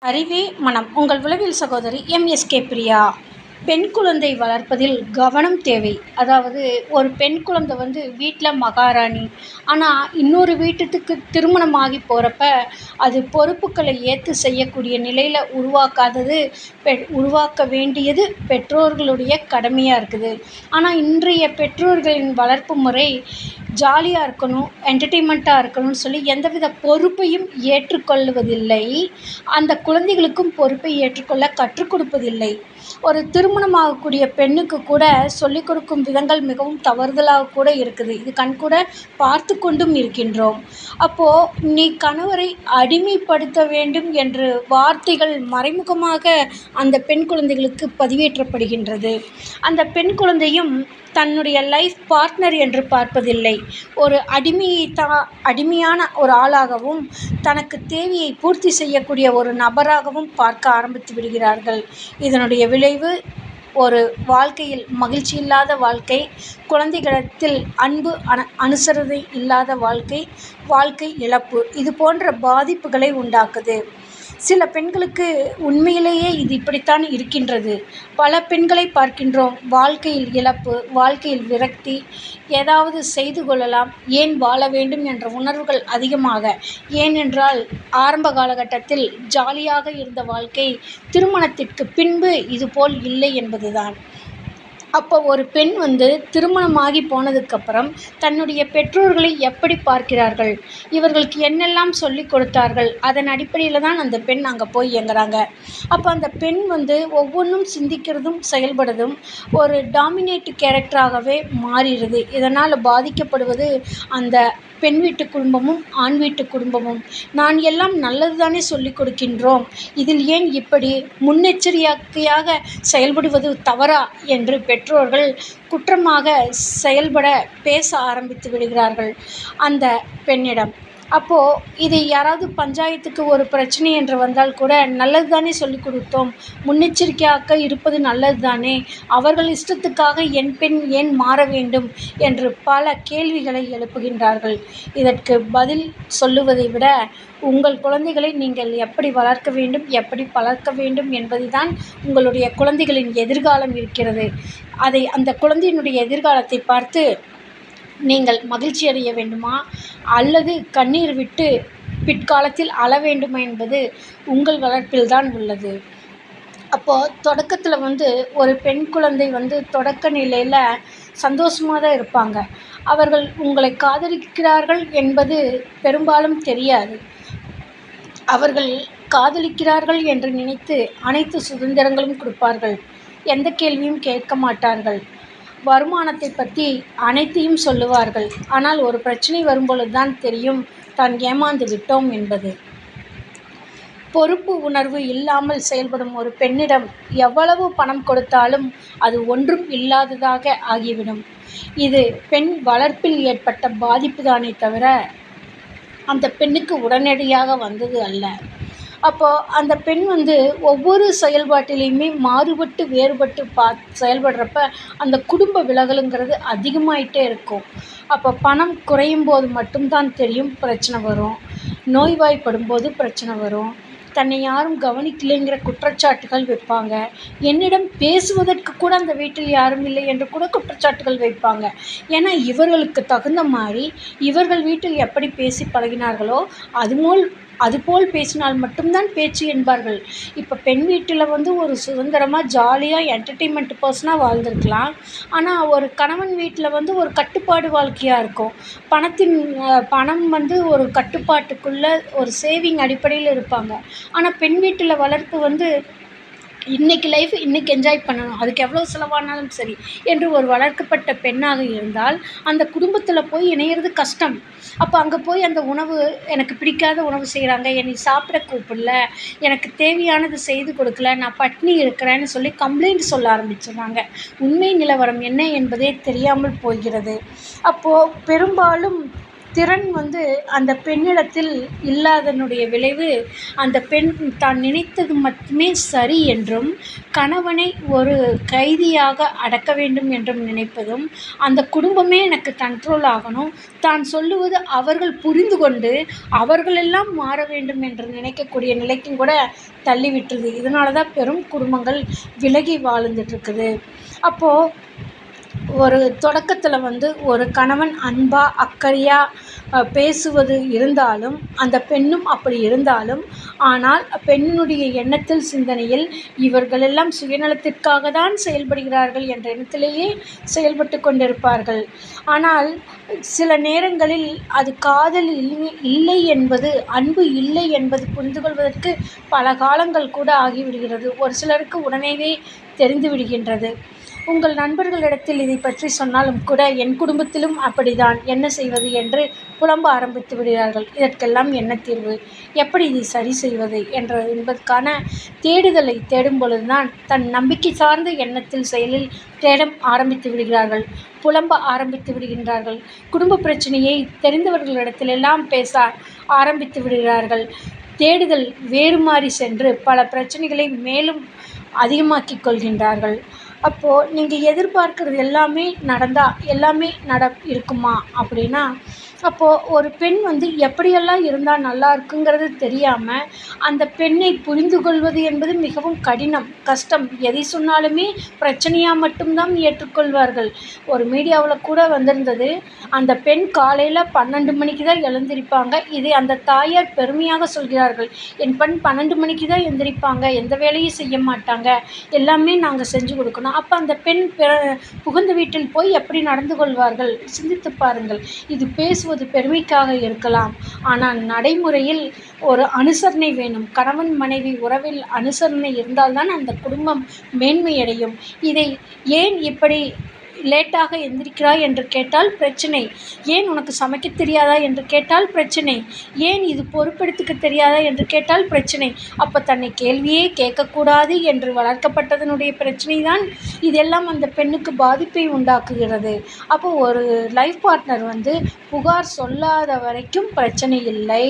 அறிவே மனம். உங்கள் உளவியல் சகோதரி எம்.எஸ்.கே. பிரியா. பெண் குழந்தை வளர்ப்பதில் கவனம் தேவை. அதாவது ஒரு பெண் குழந்தை வீட்டில் மகாராணி. ஆனால் இன்னொரு வீட்டுக்கு திருமணமாகி போகிறப்ப அது பொறுப்புகளை ஏற்று செய்யக்கூடிய நிலையில் உருவாக்க வேண்டியது பெற்றோர்களுடைய கடமையாக இருக்குது. ஆனால் இன்றைய பெற்றோர்களின் வளர்ப்பு முறை ஜாலியாக இருக்கணும், என்டர்டெயின்மெண்ட்டாக இருக்கணும்னு சொல்லி எந்தவித பொறுப்பையும் ஏற்றுக்கொள்வதில்லை. அந்த குழந்தைகளுக்கும் பொறுப்பை ஏற்றுக்கொள்ள கற்றுக் கொடுப்பதில்லை. ஒரு திருமணமாகக்கூடிய பெண்ணுக்கு கூட சொல்லிக் கொடுக்கும் விதங்கள் மிகவும் தவறுதலாக கூட இருக்குது. இது கண்கூட பார்த்து கொண்டும் இருக்கின்றோம். அப்போது நீ கணவரை அடிமைப்படுத்த வேண்டும் என்று வார்த்தைகள் மறைமுகமாக அந்த பெண் குழந்தைகளுக்கு பதிவேற்றப்படுகின்றது. அந்த பெண் குழந்தையும் தன்னுடைய லைஃப் பார்ட்னர் என்று பார்ப்பதில்லை. ஒரு அடிமையான ஒரு ஆளாகவும் தனக்கு தேவையை பூர்த்தி செய்யக்கூடிய ஒரு நபராகவும் பார்க்க ஆரம்பித்து விடுகிறார்கள். இதனுடைய விளைவு ஒரு வாழ்க்கையில் மகிழ்ச்சி இல்லாத வாழ்க்கை, குழந்தைகளிடத்தில் அன்பு அனுசரணை இல்லாத வாழ்க்கை இழப்பு, இது போன்ற பாதிப்புகளை உண்டாக்குது. சில பெண்களுக்கு உண்மையிலேயே இது இப்படித்தான் இருக்கின்றது. பல பெண்களை பார்க்கின்றோம், வாழ்க்கையில் இழப்பு, வாழ்க்கையில் விரக்தி, ஏதாவது செய்து கொள்ளலாம், ஏன் வாழ வேண்டும் என்ற உணர்வுகள் அதிகமாக. ஏனென்றால் ஆரம்ப காலகட்டத்தில் ஜாலியாக இருந்த வாழ்க்கை திருமணத்திற்கு பின்பு இதுபோல் இல்லை என்பதுதான். அப்போ ஒரு பெண் திருமணமாகி போனதுக்கப்புறம் தன்னுடைய பெற்றோர்களை எப்படி பார்க்கிறார்கள், இவர்களுக்கு என்னெல்லாம் சொல்லிக் கொடுத்தார்கள், அதன் அடிப்படையில் தான் அந்த பெண் அங்கே போய் இயங்குறாங்க. அப்போ அந்த பெண் ஒவ்வொன்றும் சிந்திக்கிறதும் செயல்படுறதும் ஒரு டாமினேட் கேரக்டராகவே மாறிடுது. இதனால் பாதிக்கப்படுவது அந்த பெண் வீட்டு குடும்பமும் ஆண் வீட்டு குடும்பமும். நான் எல்லாம் நல்லது தானே சொல்லிக் கொடுக்கின்றோம், இதில் ஏன் இப்படி முன்னெச்சரிக்கையாக செயல்படுவது தவறா என்று பெற்றோர்கள் குற்றமாக செயல்பட பேச ஆரம்பித்து விடுகிறார்கள் அந்த பெண்ணிடம். அப்போது இதை யாராவது பஞ்சாயத்துக்கு ஒரு பிரச்சனை என்று வந்தால் கூட நல்லது தானே சொல்லிக் கொடுத்தோம், முன்னெச்சரிக்கையாக இருப்பது நல்லது தானே, அவர்கள் இஷ்டத்துக்காக என் பெண் ஏன் மாற வேண்டும் என்று பல கேள்விகளை எழுப்புகின்றார்கள். இதற்கு பதில் சொல்லுவதை விட உங்கள் குழந்தைகளை நீங்கள் எப்படி வளர்க்க வேண்டும், எப்படி வளர்க்க வேண்டும் என்பதுதான் உங்களுடைய குழந்தைகளின் எதிர்காலம் இருக்கிறது. அந்த குழந்தையினுடைய எதிர்காலத்தை பார்த்து நீங்கள் மகிழ்ச்சி அடைய வேண்டுமா அல்லது கண்ணீர் விட்டு பிற்காலத்தில் அழ வேண்டுமா என்பது உங்கள் வளர்ப்பில்தான் உள்ளது. அப்போது தொடக்கத்தில் ஒரு பெண் குழந்தை தொடக்க நிலையில் சந்தோஷமாக தான் இருப்பாங்க. அவர்கள் உங்களை காதலிக்கிறார்கள் என்பது பெரும்பாலும் தெரியாது. அவர்கள் காதலிக்கிறார்கள் என்று நினைத்து அனைத்து சுதந்திரங்களும் கொடுப்பார்கள், எந்த கேள்வியும் கேட்க மாட்டார்கள். வருமானத்தை பற்றி அனைத்தையும் சொல்லுவார்கள். ஆனால் ஒரு பிரச்சனை வரும்பொழுது தான் தெரியும் தான் ஏமாந்து விட்டோம் என்பது. பொறுப்பு உணர்வு இல்லாமல் செயல்படும் ஒரு பெண்ணிடம் எவ்வளவு பணம் கொடுத்தாலும் அது ஒன்றும் இல்லாததாக ஆகிவிடும். இது பெண் வளர்ப்பில் ஏற்பட்ட பாதிப்பு தானே தவிர அந்த பெண்ணுக்கு உடனடியாக வந்தது அல்ல. அப்போது அந்த பெண் ஒவ்வொரு செயல்பாட்டிலையுமே மாறுபட்டு வேறுபட்டு செயல்படுறப்ப அந்த குடும்ப விலகலுங்கிறது அதிகமாயிட்டே இருக்கும். அப்போ பணம் குறையும் போது மட்டும்தான் தெரியும் பிரச்சனை வரும், நோய்வாய்ப்படும்போது பிரச்சனை வரும், தன்னை யாரும் கவனிக்கலைங்கிற குற்றச்சாட்டுகள் வைப்பாங்க, என்னிடம் பேசுவதற்கு கூட அந்த வீட்டில் யாரும் இல்லை என்று கூட குற்றச்சாட்டுகள் வைப்பாங்க. ஏன்னா இவர்களுக்கு தகுந்த மாதிரி இவர்கள் வீட்டில் எப்படி பேசி பழகினார்களோ அதுபோல் பேசினால் மட்டும்தான் பேச்சு என்பார்கள். இப்போ பெண் வீட்டில் ஒரு சுதந்திரமாக ஜாலியாக என்டர்டெயின்மெண்ட் பர்சனாக வாழ்ந்திருக்கலாம். ஆனால் ஒரு கணவன் வீட்டில் ஒரு கட்டுப்பாடு வாழ்க்கையாக இருக்கும். பணம் ஒரு கட்டுப்பாட்டுக்குள்ளே ஒரு சேவிங் அடிப்படையில் இருப்பாங்க. ஆனால் பெண் வீட்டில் வளர்ப்பு இன்றைக்கி லைஃப் இன்றைக்கி என்ஜாய் பண்ணணும், அதுக்கு எவ்வளோ செலவானாலும் சரி என்று ஒரு வளர்க்கப்பட்ட பெண்ணாக இருந்தால் அந்த குடும்பத்தில் போய் இணையிறது கஷ்டம். அப்போ அங்கே போய் அந்த உணவு எனக்கு பிடிக்காத உணவு செய்கிறாங்க, என்னை சாப்பிட கூப்பிடல, எனக்கு தேவையானது செய்து கொடுக்கல, நான் பட்னி இருக்கிறேன்னு சொல்லி கம்ப்ளைண்ட் சொல்ல ஆரம்பிச்சிடுறாங்க. உண்மை நிலவரம் என்ன என்பதே தெரியாமல் போகிறது. அப்போது பெரும்பாலும் திறன் அந்த பெண்ணிடத்தில் இல்லாதனுடைய விளைவு, அந்த பெண் தான் நினைத்தது மட்டுமே சரி என்றும், கணவனை ஒரு கைதியாக அடக்க வேண்டும் என்றும் நினைப்பதும், அந்த குடும்பமே எனக்கு கண்ட்ரோல் ஆகணும், தான் சொல்லுவது அவர்கள் புரிந்து கொண்டு அவர்களெல்லாம் மாற வேண்டும் என்று நினைக்கக்கூடிய நிலைக்கும் கூட தள்ளிவிட்டுருது. இதனால தான் பெரும் குடும்பங்கள் விலகி வாழ்ந்துட்டுருக்குது. அப்போது ஒரு தொடக்கத்தில் ஒரு கணவன் அன்பா அக்கறையா பேசுவது இருந்தாலும், அந்த பெண்ணும் அப்படி இருந்தாலும், ஆனால் பெண்ணினுடைய எண்ணத்தில் சிந்தனையில் இவர்களெல்லாம் சுயநலத்திற்காக தான் செயல்படுகிறார்கள் என்ற எண்ணத்திலேயே செயல்பட்டு கொண்டிருப்பார்கள். ஆனால் சில நேரங்களில் அது காதல் இல்லை என்பது, அன்பு இல்லை என்பது புரிந்து கொள்வதற்கு பல காலங்கள் கூட ஆகிவிடுகிறது. ஒரு சிலருக்கு உடனேவே தெரிந்து விடுகின்றது. உங்கள் நண்பர்களிடத்தில் இதை பற்றி சொன்னாலும் கூட, என் குடும்பத்திலும் அப்படிதான், என்ன செய்வது என்று புலம்ப ஆரம்பித்து விடுகிறார்கள். இதற்கெல்லாம் என்ன தீர்வு, எப்படி இதை சரி செய்வது என்பதற்கான தேடுதலை தேடும் பொழுதுதான் தன் நம்பிக்கை சார்ந்த எண்ணத்தில் செயலில் தேட ஆரம்பித்து விடுகிறார்கள், புலம்ப ஆரம்பித்து விடுகின்றார்கள். குடும்ப பிரச்சனையை தெரிந்தவர்களிடத்திலெல்லாம் பேச ஆரம்பித்து விடுகிறார்கள். தேடுதல் வேறு மாறி சென்று பல பிரச்சனைகளை மேலும் அதிகமாக்கிக் கொள்கின்றார்கள். அப்போது நீங்கள் எதிர்பார்க்கிறது எல்லாமே நடந்தால் எல்லாமே இருக்குமா அப்படின்னா, அப்போது ஒரு பெண் எப்படியெல்லாம் இருந்தால் நல்லா இருக்குங்கிறது தெரியாமல், அந்த பெண்ணை புரிந்து கொள்வது என்பது மிகவும் கடினம், கஷ்டம். எதை சொன்னாலுமே பிரச்சனையாக மட்டும்தான் ஏற்றுக்கொள்வார்கள். ஒரு மீடியாவில் கூட வந்திருந்தது, அந்த பெண் காலையில் 12 மணிக்கு தான் எழுந்திருப்பாங்க. இதை அந்த தாயார் பெருமையாக சொல்கிறார்கள். என் பெண் 12 மணிக்கு தான் எழுந்திரிப்பாங்க, எந்த வேலையும் செய்ய மாட்டாங்க, எல்லாமே நாங்கள் செஞ்சு கொடுக்கணும். அப்போ அந்த பெண் புகுந்த வீட்டில் போய் எப்படி நடந்து கொள்வார்கள், சிந்தித்து பாருங்கள். இது பேசுவது பெருமைக்காக இருக்கலாம், ஆனால் நடைமுறையில் ஒரு அனுசரணை வேணும். கணவன் மனைவி உறவில் அனுசரணை இருந்தால்தான் அந்த குடும்பம் மேன்மையடையும். இதை ஏன் இப்படி லேட்டாக எந்திரிக்கிறாய் என்று கேட்டால் பிரச்சனை, ஏன் உனக்கு சமைக்க தெரியாதா என்று கேட்டால் பிரச்சனை, ஏன் இது பொறுப்பெடுத்துக்க தெரியாதா என்று கேட்டால் பிரச்சனை. அப்போ தன்னை கேள்வியே கேட்கக்கூடாது என்று வளர்க்கப்பட்டதனுடைய பிரச்சனை தான் இதெல்லாம் அந்த பெண்ணுக்கு பாதிப்பை உண்டாக்குகிறது. அப்போ ஒரு லைஃப் பார்ட்னர் புகார் சொல்லாத வரைக்கும் பிரச்சனை இல்லை,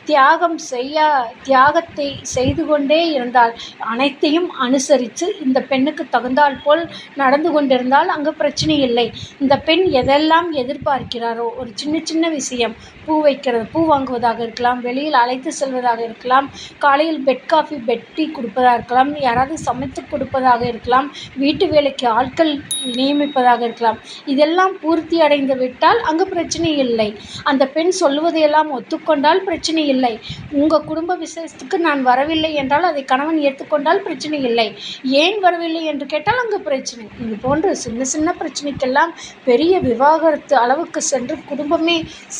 தியாகத்தை செய்து கொண்டே இருந்தால், அனைத்தையும் அனுசரித்து இந்த பெண்ணுக்கு தகுந்தால் போல் நடந்து கொண்டிருந்தால் அங்கு பிரச்சனை இல்லை. இந்த பெண் எதெல்லாம் எதிர்பார்க்கிறாரோ, ஒரு சின்ன சின்ன விஷயம், பூ வைக்கிறது, பூ வாங்குவதாக இருக்கலாம், வெளியில் அழைத்து செல்வதாக இருக்கலாம், காலையில் பெட் காஃபி பெட் டீ கொடுப்பதாக இருக்கலாம், யாராவது சமைத்து கொடுப்பதாக இருக்கலாம், வீட்டு வேலைக்கு ஆட்கள் நியமிப்பதாக இருக்கலாம். இதெல்லாம் பூர்த்தி அடைந்து விட்டால் அங்கு பிரச்சனை இல்லை. அந்த பெண் சொல்வதையெல்லாம் ஒத்துக்கொண்டால் பிரச்சனை இல்லை. உங்கள் குடும்ப விசேஷத்துக்கு நான் வரவில்லை என்றால் அதை கணவன் ஏற்றுக்கொண்டால் பிரச்சனை இல்லை. ஏன் வரவில்லை என்று கேட்டால் அங்கு பிரச்சனை. இது போன்ற சின்ன சின்ன பிரச்சனைக்கெல்லாம் பெரிய விவாகரத்து அளவுக்கு சென்று குடும்பமே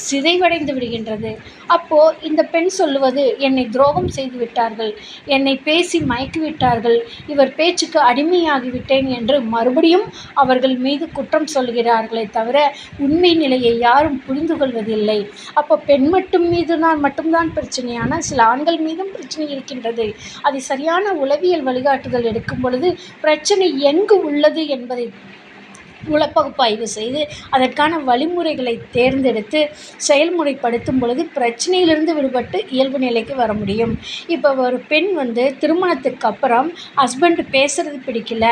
சிதைவடைந்து விடுகின்றது. அப்போது இந்த பெண் சொல்லுவது, என்னை துரோகம் செய்து விட்டார்கள், என்னை பேசி மயக்கிவிட்டார்கள், இவர் பேச்சுக்கு அடிமையாகிவிட்டேன் என்று மறுபடியும் அவர்கள் மீது குற்றம் சொல்கிறார்களே தவிர உண்மை நிலையை யாரும் புரிந்து கொள்வதில்லை. அப்போ பெண் மட்டும்தான் பிரச்சனையான சில ஆண்கள் மீதும் பிரச்சனை இருக்கின்றது. அதை சரியான உளவியல் வழிகாட்டுதல் எடுக்கும் பொழுது பிரச்சனை எங்கு உள்ளது என்பதை உளப்பகுப்பாய்வு செய்து அதற்கான வழிமுறைகளை தேர்ந்தெடுத்து செயல்முறைப்படுத்தும் பொழுது பிரச்சனையிலிருந்து விடுபட்டு இயல்பு நிலைக்கு வர முடியும். இப்போ ஒரு பெண் திருமணத்துக்கு அப்புறம் ஹஸ்பண்டு பேசுகிறது பிடிக்கல,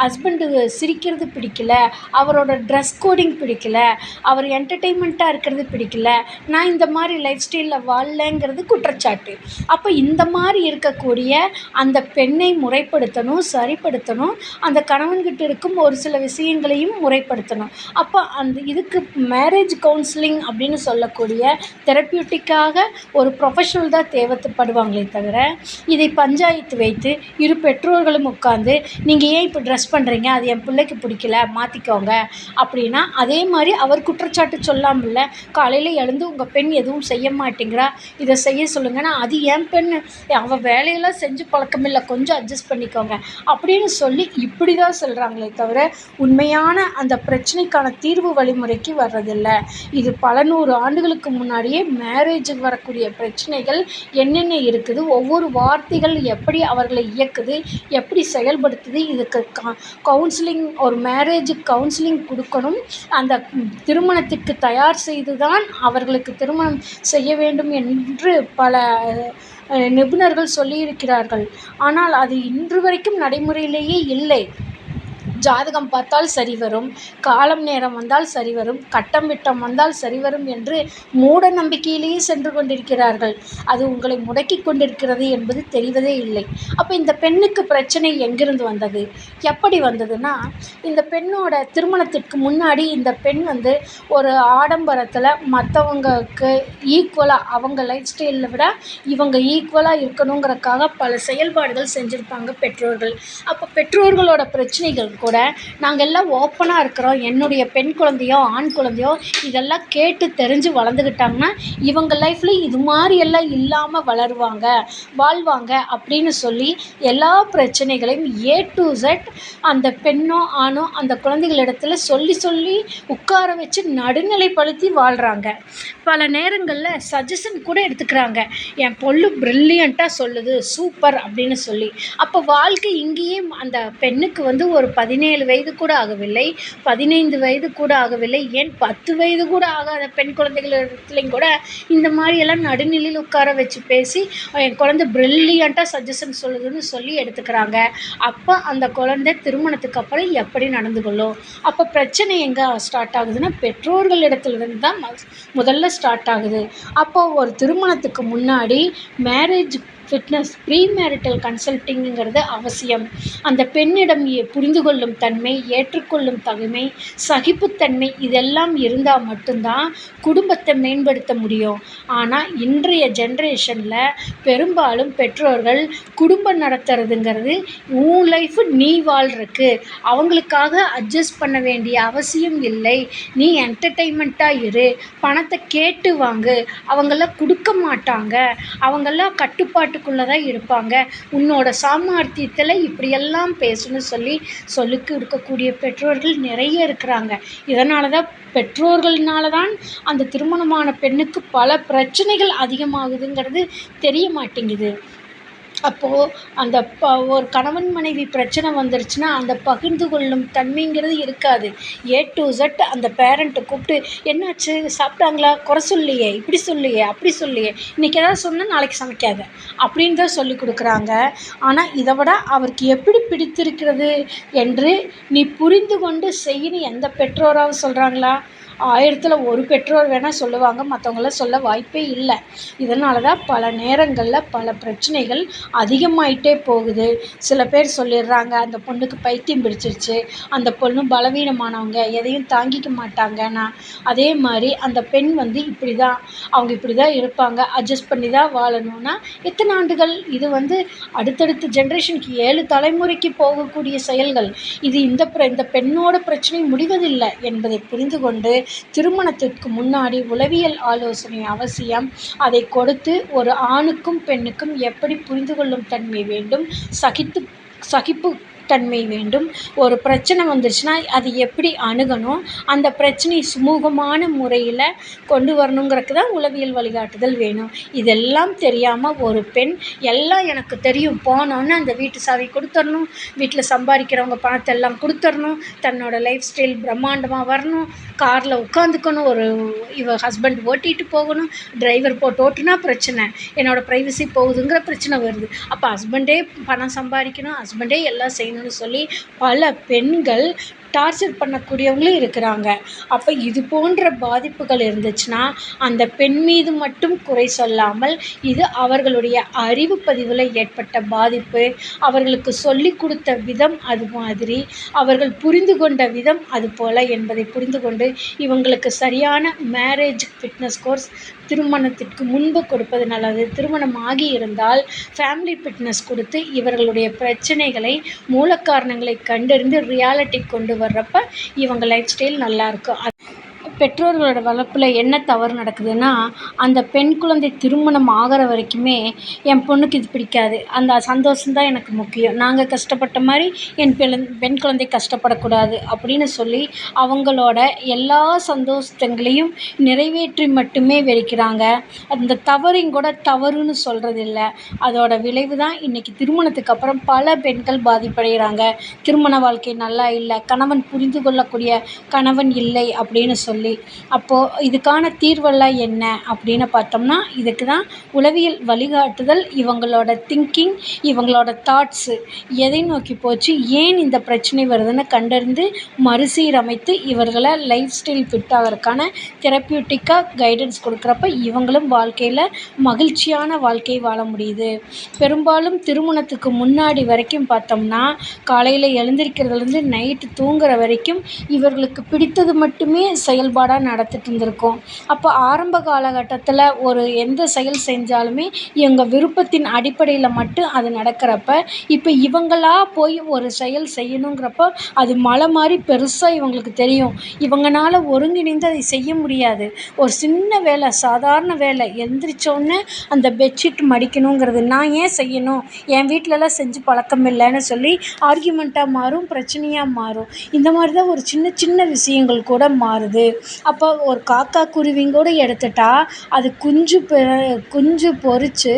ஹஸ்பண்டு சிரிக்கிறது பிடிக்கல, அவரோட ட்ரெஸ் கோடிங் பிடிக்கல, அவர் என்டர்டெயின்மெண்ட்டாக இருக்கிறது பிடிக்கல, நான் இந்த மாதிரி லைஃப் ஸ்டைலில் வாழலைங்கிறது குற்றச்சாட்டு. அப்போ இந்த மாதிரி இருக்கக்கூடிய அந்த பெண்ணை முறைப்படுத்தணும், சரிப்படுத்தணும். அந்த கணவன்கிட்ட இருக்கும் ஒரு சில விஷயங்களையும் முறைப்படுத்தணும். அப்போ இதுக்கு மேரேஜ் கவுன்சிலிங் அப்படின்னு சொல்லக்கூடிய தெரப்பியூட்டிக்காக ஒரு ப்ரொஃபஷனல் தான் தேவைப்படுவாங்களே தவிர, இதை பஞ்சாயத்து வைத்து இரு பெற்றோர்களும் உட்காந்து, நீங்கள் ஏன் இப்போ ட்ரெஸ் பண்ணுறீங்க, அது என் பிள்ளைக்கு பிடிக்கல, மாற்றிக்கோங்க அப்படின்னா, அதே மாதிரி அவர் குற்றச்சாட்டு சொல்லாமல்ல, காலையில் எழுந்து உங்கள் பெண் எதுவும் செய்ய மாட்டேங்கிறா, இதை செய்ய சொல்லுங்கன்னா, அது என் பெண், அவள் வேலையெல்லாம் செஞ்சு பழக்கமில்லை, கொஞ்சம் அட்ஜஸ்ட் பண்ணிக்கோங்க அப்படின்னு சொல்லி இப்படி தான் சொல்கிறாங்களே தவிர, உண்மையான அந்த பிரச்சனைக்கான தீர்வு வழிமுறைக்கு வர்றதில்ல. இது பல 100 ஆண்டுகளுக்கு முன்னாடியே மேரேஜுக்கு வரக்கூடிய பிரச்சனைகள் என்னென்ன இருக்குது, ஒவ்வொரு வார்த்தைகள் எப்படி அவர்களை இயக்குது, எப்படி செயல்படுத்துது, இதுக்கு கவுன்சிலிங், ஒரு மேரேஜுக்கு கவுன்சிலிங் கொடுக்கணும். அந்த திருமணத்திற்கு தயார் செய்து தான் அவர்களுக்கு திருமணம் செய்ய வேண்டும் என்று பல நிபுணர்கள் சொல்லியிருக்கிறார்கள். ஆனால் அது இன்று வரைக்கும் நடைமுறையிலேயே இல்லை. ஜாதகம் பார்த்தால் சரி வரும், காலம் நேரம் வந்தால் சரி வரும், கட்டம் விட்டம் வந்தால் சரி வரும் என்று மூட நம்பிக்கையிலேயே சென்று கொண்டிருக்கிறார்கள். அது உங்களை முடக்கி கொண்டிருக்கிறது என்பது தெரிவதே இல்லை. அப்போ இந்த பெண்ணுக்கு பிரச்சனை எங்கிருந்து வந்தது, எப்படி வந்ததுன்னா, இந்த பெண்ணோட திருமணத்திற்கு முன்னாடி இந்த பெண் ஒரு ஆடம்பரத்தில் மற்றவங்களுக்கு ஈக்குவலாக, அவங்க லைஃப் ஸ்டைலை விட இவங்க ஈக்குவலாக இருக்கணுங்கிறதுக்காக பல செயல்பாடுகள் செஞ்சுருப்பாங்க பெற்றோர்கள். அப்போ பெற்றோர்களோட பிரச்சனைகள் கூட நாங்கள் எல்லாம் ஓப்பனாக இருக்கிறோம், என்னுடைய பெண் குழந்தையோ ஆண் குழந்தையோ இதெல்லாம் கேட்டு தெரிஞ்சு வளர்ந்துக்கிட்டாங்கன்னா இவங்க லைஃப்பில் இது மாதிரி எல்லாம் இல்லாமல் வாழ்வாங்க அப்படின்னு சொல்லி எல்லா பிரச்சனைகளையும் A to Z அந்த பெண்ணோ ஆணோ அந்த குழந்தைகளிடத்தில் சொல்லி உட்கார வச்சு நடுநிலைப்படுத்தி வாழ்கிறாங்க. பல நேரங்களில் சஜஷன் கூட எடுத்துக்கிறாங்க. என் பொண்ணு ப்ரில்லியண்ட்டாக சொல்லுது, சூப்பர் அப்படின்னு சொல்லி. அப்போ வாழ்க்கை இங்கேயே அந்த பெண்ணுக்கு ஒரு 17 வயது கூட ஆகவில்லை, 15 வயது கூட ஆகவில்லை, ஏன் 10 வயது கூட ஆகாத பெண் குழந்தைகளிடத்துலையும் கூட இந்த மாதிரியெல்லாம் நடுநிலையில் உட்கார வச்சு பேசி என் குழந்தை ப்ரில்லியண்ட்டாக சஜஷன் சொல்லுதுன்னு சொல்லி எடுத்துக்கிறாங்க. அப்போ அந்த குழந்தை திருமணத்துக்கு அப்புறம் எப்படி நடந்து கொள்ளும்? அப்போ பிரச்சனை எங்கே ஸ்டார்ட் ஆகுதுன்னா பெற்றோர்களிடத்துலேருந்து தான் முதல்ல ஸ்டார்ட் ஆகுது. அப்போது ஒரு திருமணத்துக்கு முன்னாடி மேரேஜ் ஃபிட்னஸ் ப்ரீ மேரிட்டல் கன்சல்ட்டிங்கிறது அவசியம். அந்த பெண்ணிடம் புரிந்து கொள்ளும் தன்மை, ஏற்றுக்கொள்ளும் தன்மை, சகிப்புத்தன்மை இதெல்லாம் இருந்தால் மட்டும்தான் குடும்பத்தை மேம்படுத்த முடியும். ஆனால் இன்றைய ஜென்ரேஷனில் பெரும்பாலும் பெற்றோர்கள் குடும்பம் நடத்துறதுங்கிறது உன் லைஃபு நீ வாழ்றதுக்கு, அவங்களுக்காக அட்ஜஸ்ட் பண்ண வேண்டிய அவசியம் இல்லை, நீ என்டர்டெயின்மெண்ட்டாக இரு, பணத்தை கேட்டு வாங்கு, அவங்களாம் கொடுக்க மாட்டாங்க, அவங்களாம் கட்டுப்பாட்டுக்குள்ளே தான் இருப்பாங்க, உன்னோட சாமர்த்தியத்தில் இப்படியெல்லாம் பேசணும்னு சொல்லிக்கு இருக்கக்கூடிய பெற்றோர்கள் நிறைய இருக்கிறாங்க. இதனால தான் பெற்றோர்கள்னால தான் அந்த திருமணமான பெண்ணுக்கு பல பிரச்சனைகள் அதிகமாகுதுங்கிறது தெரிய மாட்டேங்குது. அப்போது அந்த ஒரு கணவன் மனைவி பிரச்சனை வந்துருச்சுன்னா அந்த பகிர்ந்து கொள்ளும் தன்மைங்கிறது இருக்காது. A to Z அந்த பேரண்ட்டை கூப்பிட்டு என்னாச்சு, சாப்பிட்டாங்களா, குறை சொல்லியே, இப்படி சொல்லியே, அப்படி சொல்லியே, இன்றைக்கி ஏதாவது சொன்னால் நாளைக்கு சமைக்காத அப்படின்னு தான் சொல்லி கொடுக்குறாங்க. ஆனால் இதை விட அவருக்கு எப்படி பிடித்திருக்கிறது என்று நீ புரிந்து கொண்டு செய்யணும் எந்த பெற்றோராவது சொல்கிறாங்களா? 1000ல் ஒரு பெற்றோர் வேணால் சொல்லுவாங்க, மற்றவங்களாம் சொல்ல வாய்ப்பே இல்லை. இதனால தான் பல நேரங்களில் பல பிரச்சனைகள் அதிகமாயிட்டே போகுது. சில பேர் சொல்லிடுறாங்க அந்த பொண்ணுக்கு பைத்தியம் பிடிச்சிருச்சு, அந்த பொண்ணு பலவீனமானவங்க, எதையும் தாங்கிக்க மாட்டாங்கன்னா. அதே மாதிரி அந்த பெண் இப்படி தான், அவங்க இப்படி தான் இருப்பாங்க, அட்ஜஸ்ட் பண்ணி தான் வாழணும்னா எத்தனை ஆண்டுகள்? இது அடுத்தடுத்த ஜென்ரேஷனுக்கு 7 தலைமுறைக்கு போகக்கூடிய செயல்கள். இது இந்த பெண்ணோட பிரச்சனை முடிவதில்லை என்பதை புரிந்து கொண்டு திருமணத்திற்கு முன்னாடி உளவியல் ஆலோசனை அவசியம். அதை கொடுத்து ஒரு ஆணுக்கும் பெண்ணுக்கும் எப்படி புரிந்து கொள்ளும் தன்மை வேண்டும், சகிப்பு தன்மை வேண்டும். ஒரு பிரச்சனை வந்துருச்சுன்னா அது எப்படி அணுகணும், அந்த பிரச்சனையை சுமூகமான முறையில் கொண்டு வரணுங்கிறதுக்கு தான் உளவியல் வழிகாட்டுதல் வேணும். இதெல்லாம் தெரியாமல் ஒரு பெண் எல்லாம் எனக்கு தெரியும், போனோன்னு அந்த வீட்டு சாவி கொடுத்துடணும், வீட்டில் சம்பாதிக்கிறவங்க பணத்தை எல்லாம் கொடுத்துடணும், தன்னோட லைஃப் ஸ்டைல் பிரம்மாண்டமாக வரணும், காரில் உட்காந்துக்கணும், இவ ஹஸ்பண்ட் ஓட்டிகிட்டு போகணும், டிரைவர் போட்டு ஓட்டுனா பிரச்சனை, என்னோடய ப்ரைவசி போகுதுங்கிற பிரச்சனை வருது. அப்போ ஹஸ்பண்டே பணம் சம்பாதிக்கணும், ஹஸ்பண்டே எல்லாம் செய்யணும்னு சொல்லி பல பெண்கள் டார்ச்சர் பண்ணக்கூடியவங்களும் இருக்கிறாங்க. அப்போ இது போன்ற பாதிப்புகள் இருந்துச்சுன்னா அந்த பெண் மீது மட்டும் குறை சொல்லாமல் இது அவர்களுடைய அறிவு பதிவில் ஏற்பட்ட பாதிப்பு, அவர்களுக்கு சொல்லி கொடுத்த விதம் அது மாதிரி, அவர்கள் புரிந்து கொண்ட விதம் அது போல் என்பதை புரிந்து கொண்டு இவங்களுக்கு சரியான மேரேஜ் ஃபிட்னஸ் கோர்ஸ் திருமணத்திற்கு முன்பு கொடுப்பது நல்லது. திருமணம் ஆகி இருந்தால் ஃபேமிலி ஃபிட்னஸ் கொடுத்து இவர்களுடைய பிரச்சனைகளை, மூல காரணங்களை கண்டறிந்து ரியாலிட்டி கொண்டு வர்றப்ப இவங்க லைஃப் ஸ்டைல் நல்லாயிருக்கும். பெற்றோர்களோட வளர்ப்பில் என்ன தவறு நடக்குதுன்னா, அந்த பெண் குழந்தை திருமணம் ஆகிற வரைக்குமே, என் பொண்ணுக்கு இது பிடிக்காது. அந்த சந்தோஷம் தான் எனக்கு முக்கியம். நாங்க கஷ்டப்பட்ட மாரி பெண் குழந்தை கஷ்டப்படக்கூடாது அப்படின்னு சொல்லி, அவங்களோட எல்லா சந்தோஷங்களையும் நிறைவேற்றி மட்டுமே வைக்கிறாங்க. அந்த தவறையும் கூட தவறுன்னு சொல்றதில்ல. அதோட விளைவு தான் இன்னைக்கு திருமணத்துக்கு அப்புறம் பல பெண்கள் பாதிப்படைகிறாங்க. திருமண வாழ்க்கை நல்லா இல்ல, கணவன் புரிந்து கொள்ளக்கூடிய கணவன் இல்லை அப்படின்னு சொல்லி. அப்போ இதுக்கான தீர்வெல்லாம் என்ன அப்படின்னு பார்த்தோம்னா, இதுக்கு தான் உளவியல் வழிகாட்டுதல். இவங்களோட திங்கிங், இவங்களோட தாட்ஸு எதை நோக்கி போச்சு, ஏன் இந்த பிரச்சனை வருதுன்னு கண்டறிந்து மறுசீரமைத்து இவர்கள லைஃப் ஸ்டைல் ஃபிட் ஆகறதுக்கான தெரப்யூட்டிக்காக கைடன்ஸ் கொடுக்குறப்ப இவங்களும் வாழ்க்கையில் மகிழ்ச்சியான வாழ்க்கை வாழ முடியுது. பெரும்பாலும் திருமணத்துக்கு முன்னாடி வரைக்கும் பார்த்தோம்னா, காலையில் எழுந்திரிக்கிறதுலேருந்து நைட்டு தூங்குற வரைக்கும் இவர்களுக்கு பிடித்தது மட்டுமே செயல்பாடாக நடத்திட்டு இருந்திருக்கோம். அப்போ ஆரம்ப காலகட்டத்தில் ஒரு எந்த செயல் செஞ்சாலுமே இவங்க விருப்பத்தின் அடிப்படையில் மட்டும் அது நடக்கிறப்ப, இப்போ இவங்களா போய் ஒரு செயல் செய்யணுங்கிறப்போ அது மலை மாதிரி பெருசாக இவங்களுக்கு தெரியும். இவங்கனால ஒருங்கிணைந்து அதை செய்ய முடியாது. ஒரு சின்ன வேலை, சாதாரண வேலை, எந்திரிச்சோடனே அந்த பெட்ஷீட் மடிக்கணுங்கிறது நான் ஏன் செய்யணும், என் வீட்டிலலாம் செஞ்சு பழக்கம் இல்லைன்னு சொல்லி ஆர்கியூமெண்ட்டாக மாறும், பிரச்சனையாக மாறும். இந்த மாதிரி தான் ஒரு சின்ன சின்ன விஷயங்கள் கூட மாறுது. அப்போ ஒரு காக்கா குருவிங்கூட எடுத்துட்டா, அது குஞ்சு பொரித்து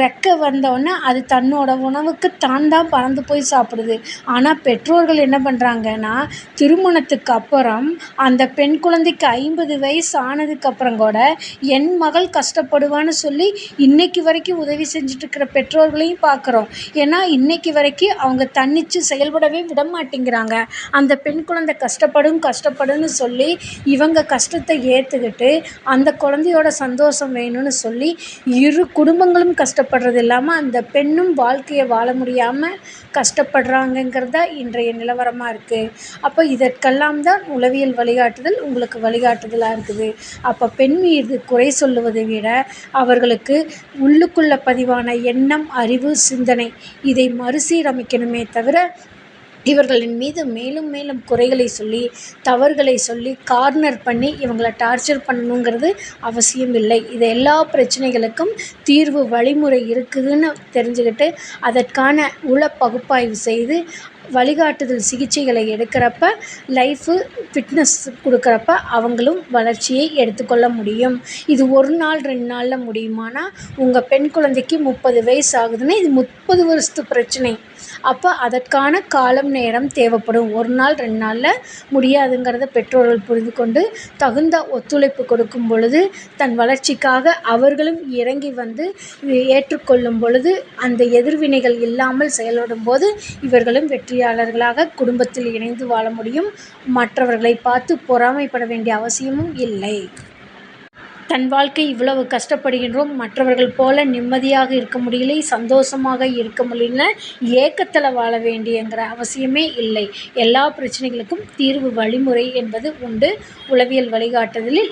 ரெக்கை வந்தோடனே அது தன்னோட உணவுக்கு தான் பறந்து போய் சாப்பிடுது. ஆனால் பெற்றோர்கள் என்ன பண்ணுறாங்கன்னா, திருமணத்துக்கு அப்புறம் அந்த பெண் குழந்தைக்கு 50 வயசு ஆனதுக்கப்புறம் கூட என் மகள் கஷ்டப்படுவான்னு சொல்லி இன்னைக்கு வரைக்கும் உதவி செஞ்சுட்ருக்கிற பெற்றோர்களையும் பார்க்குறோம். ஏன்னா இன்னைக்கு வரைக்கும் அவங்க தன்னிச்சு செயல்படவே விட மாட்டேங்கிறாங்க. அந்த பெண் குழந்தை கஷ்டப்படுன்னு சொல்லி இவங்க கஷ்டத்தை ஏற்றுக்கிட்டு அந்த குழந்தையோட சந்தோஷம் வேணும்னு சொல்லி இரு குடும்பங்களும் கஷ்டப்படுறது இல்லாமல் அந்த பெண்ணும் வாழ்க்கையை வாழ முடியாமல் கஷ்டப்படுறாங்கங்கிறது தான் இன்றைய நிலவரமாக இருக்குது. அப்போ இதற்கெல்லாம் தான் உளவியல் வழிகாட்டுதல் உங்களுக்கு வழிகாட்டுதலாக இருக்குது. அப்போ பெண் மீது குறை சொல்லுவதை விட அவர்களுக்கு உள்ளுக்குள்ளே பதிவான எண்ணம், அறிவு, சிந்தனை இதை மறுசீரமைக்கணுமே தவிர இவர்களின் மீது மேலும் மேலும் குறைகளை சொல்லி, தவறுகளை சொல்லி, கார்னர் பண்ணி இவங்கள டார்ச்சர் பண்ணணுங்கிறது அவசியம் இல்லை. இது எல்லா பிரச்சனைகளுக்கும் தீர்வு வழிமுறை இருக்குதுன்னு தெரிஞ்சுக்கிட்டு அதற்கான பகுப்பாய்வு செய்து வழிகாட்டுதல் சிகிச்சைகளை எடுக்கிறப்ப லைஃபு ஃபிட்னஸ் கொடுக்குறப்ப அவங்களும் வளர்ச்சியை எடுத்துக்கொள்ள முடியும். இது 1 நாள் 2 நாளில் முடியுமானா, உங்கள் பெண் குழந்தைக்கு 30 வயசு ஆகுதுன்னா இது 30 வருஷத்து பிரச்சனை. அப்போ அதற்கான காலம் நேரம் தேவைப்படும். 1 நாள் 2 நாளில் முடியாதுங்கிறத பெற்றோர்கள் புரிந்து கொண்டு தகுந்த ஒத்துழைப்பு கொடுக்கும் பொழுது தன் வளர்ச்சிக்காக அவர்களும் இறங்கி வந்து ஏற்றுக்கொள்ளும் பொழுது அந்த எதிர்வினைகள் இல்லாமல் செயல்படும் போது இவர்களும் வெற்றியாளர்களாக குடும்பத்தில் இணைந்து வாழ முடியும். மற்றவர்களை பார்த்து பொறாமைப்பட வேண்டிய அவசியமும் இல்லை. தன் வாழ்க்கை இவ்வளவு கஷ்டப்படுகின்றோம், மற்றவர்கள் போல நிம்மதியாக இருக்க முடியலை, சந்தோஷமாக இருக்க முடியல, ஏக்கத்தில் வாழ வேண்டியங்கிற அவசியமே இல்லை. எல்லா பிரச்சனைகளுக்கும் தீர்வு வழிமுறை என்பது உண்டு. உளவியல் வழிகாட்டுதலில்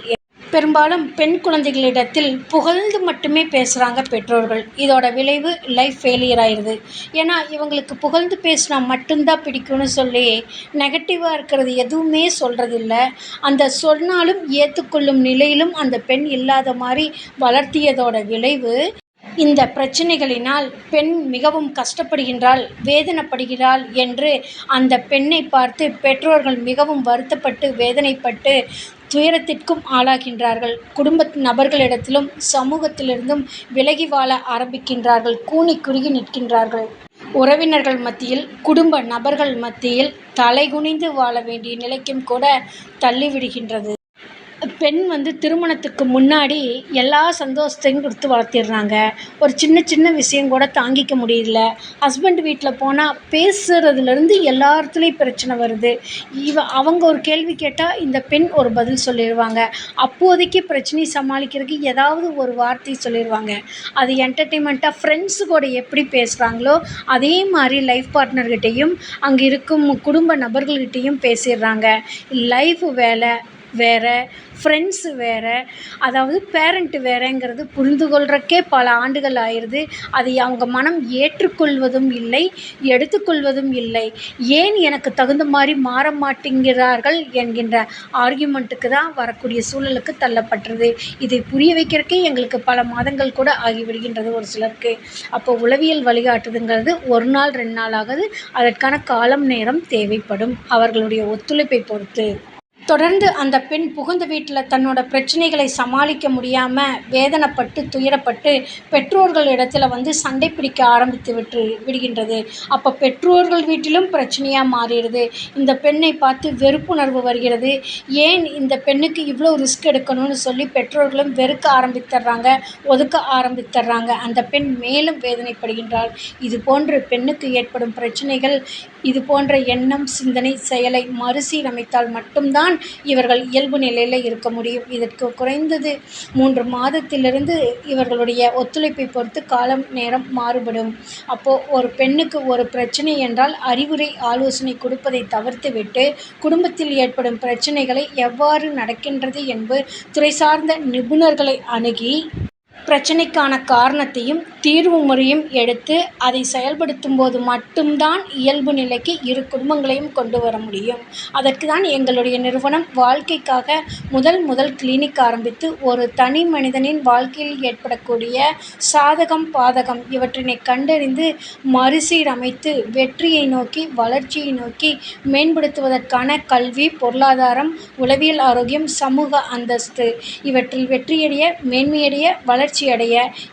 பெரும்பாலும் பெண் குழந்தைகளிடத்தில் புகழ்ந்து மட்டுமே பேசுகிறாங்க பெற்றோர்கள். இதோட விளைவு லைஃப் ஃபெயிலியர் ஆயிடுது. ஏன்னா இவங்களுக்கு புகழ்ந்து பேசினா மட்டும்தான் பிடிக்கும்னு சொல்லி நெகட்டிவாக இருக்கிறது எதுவுமே சொல்கிறதில்ல. அந்த சொன்னாலும் ஏற்றுக்கொள்ளும் நிலையிலும் அந்த பெண் இல்லாத மாதிரி வளர்த்தியதோட விளைவு இந்த பிரச்சனைகளினால் பெண் மிகவும் கஷ்டப்படுகின்றாள், வேதனைப்படுகிறாள் என்று அந்த பெண்ணை பார்த்து பெற்றோர்கள் மிகவும் வருத்தப்பட்டு வேதனைப்பட்டு துயரத்திற்கும் ஆளாகின்றார்கள். குடும்ப நபர்களிடத்திலும் சமூகத்திலிருந்தும் விலகி வாழ ஆரம்பிக்கின்றார்கள். கூனி குறுகி நிற்கின்றார்கள். உறவினர்கள் மத்தியில், குடும்ப நபர்கள் மத்தியில் தலைகுனிந்து வாழ வேண்டிய நிலைக்கும் கூட தள்ளிவிடுகின்றது. பெண் திருமணத்துக்கு முன்னாடி எல்லா சந்தோஷத்தையும் கொடுத்து வளர்த்திடுறாங்க. ஒரு சின்ன சின்ன விஷயம் கூட தாங்கிக்க முடியல. ஹஸ்பண்ட் வீட்டில் போனால் பேசுகிறதுலேருந்து எல்லாத்துலேயும் பிரச்சனை வருது. அவங்க ஒரு கேள்வி கேட்டால் இந்த பெண் ஒரு பதில் சொல்லிடுவாங்க. அப்போதைக்கு பிரச்சனையை சமாளிக்கிறதுக்கு ஏதாவது ஒரு வார்த்தை சொல்லிடுவாங்க. அது என்டர்டெயின்மெண்ட்டாக ஃப்ரெண்ட்ஸு கூட எப்படி பேசுகிறாங்களோ அதே மாதிரி லைஃப் பார்ட்னர்கிட்டையும் அங்கே இருக்கும் குடும்ப நபர்கள்கிட்டையும் பேசிடுறாங்க. லைஃப் வேலை வேறு, ஃப்ரெண்ட்ஸு வேறு, அதாவது பேரண்ட்டு வேறங்கிறது புரிந்து கொள்றதுக்கே பல ஆண்டுகள் ஆயிடுது. அதை அவங்க மனம் ஏற்றுக்கொள்வதும் இல்லை, எடுத்துக்கொள்வதும் இல்லை. ஏன் எனக்கு தகுந்த மாதிரி மாற மாட்டேங்கிறார்கள் என்கின்ற ஆர்கியுமெண்ட்டுக்கு தான் வரக்கூடிய சூழலுக்கு தள்ளப்பட்டுருது. இதை புரிய வைக்கிறதுக்கே எங்களுக்கு பல மாதங்கள் கூட ஆகிவிடுகின்றது ஒரு சிலருக்கு. அப்போ உளவியல் வழிகாட்டுதுங்கிறது 1 நாள் 2 நாள் ஆகாது. அதற்கான காலம் நேரம் தேவைப்படும் அவர்களுடைய ஒத்துழைப்பை பொறுத்து. தொடர்ந்து அந்த பெண் புகுந்த வீட்டில் தன்னோட பிரச்சனைகளை சமாளிக்க முடியாமல் வேதனைப்பட்டு துயரப்பட்டு பெற்றோர்கள் இடத்துல சண்டை பிடிக்க ஆரம்பித்து விடுகின்றது. அப்போ பெற்றோர்கள் வீட்டிலும் பிரச்சனையாக மாறிடுது. இந்த பெண்ணை பார்த்து வெறுப்புணர்வு வருகிறது. ஏன் இந்த பெண்ணுக்கு இவ்வளோ ரிஸ்க் எடுக்கணும்னு சொல்லி பெற்றோர்களும் வெறுக்க ஆரம்பித்துடுறாங்க, ஒதுக்க ஆரம்பித்துடுறாங்க. அந்த பெண் மேலும் வேதனைப்படுகின்றாள். இது போன்ற பெண்ணுக்கு ஏற்படும் பிரச்சனைகள், இது போன்ற எண்ணம், சிந்தனை, செயலை மறுசீரமைத்தால் மட்டும்தான் இவர்கள் இயல்பு நிலையில் இருக்க முடியும். இதற்கு குறைந்தது 3 மாதத்திலிருந்து இவர்களுடைய ஒத்துழைப்பை பொறுத்து காலம் நேரம் மாறுபடும். அப்போது ஒரு பெண்ணுக்கு ஒரு பிரச்சனை என்றால் அறிவுரை ஆலோசனை கொடுப்பதை தவிர்த்துவிட்டு குடும்பத்தில் ஏற்படும் பிரச்சனைகளை எவ்வாறு நடக்கின்றது என்பது துறை சார்ந்த நிபுணர்களை அணுகி பிரச்சனைக்கான காரணத்தையும் தீர்வு முறையும் எடுத்து அதை செயல்படுத்தும் போது மட்டும்தான் இயல்பு நிலைக்கு இரு குடும்பங்களையும் கொண்டு வர முடியும். அதற்கு தான் எங்களுடைய நிறுவனம் வாழ்க்கைக்காக முதல் கிளினிக் ஆரம்பித்து ஒரு தனி மனிதனின் வாழ்க்கையில் ஏற்படக்கூடிய சாதகம் பாதகம் இவற்றினை கண்டறிந்து மறுசீரமைத்து வெற்றியை நோக்கி வளர்ச்சியை நோக்கி மேம்படுத்துவதற்கான கல்வி, பொருளாதாரம், உளவியல் ஆரோக்கியம், சமூக அந்தஸ்து இவற்றில் வெற்றியடைய, மேன்மையடைய, வளர்ச்சியடைய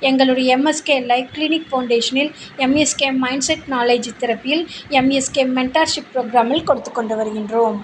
எங்களுடைய MSK லைஃப் கிளினிக் ஃபவுண்டேஷனில் MSK மைண்ட்செட் நாலேஜ் தெரப்பியில் MSK மென்டார்ஷிப் புரோகிராமில் கொடுத்து கொண்டு வருகின்றோம்.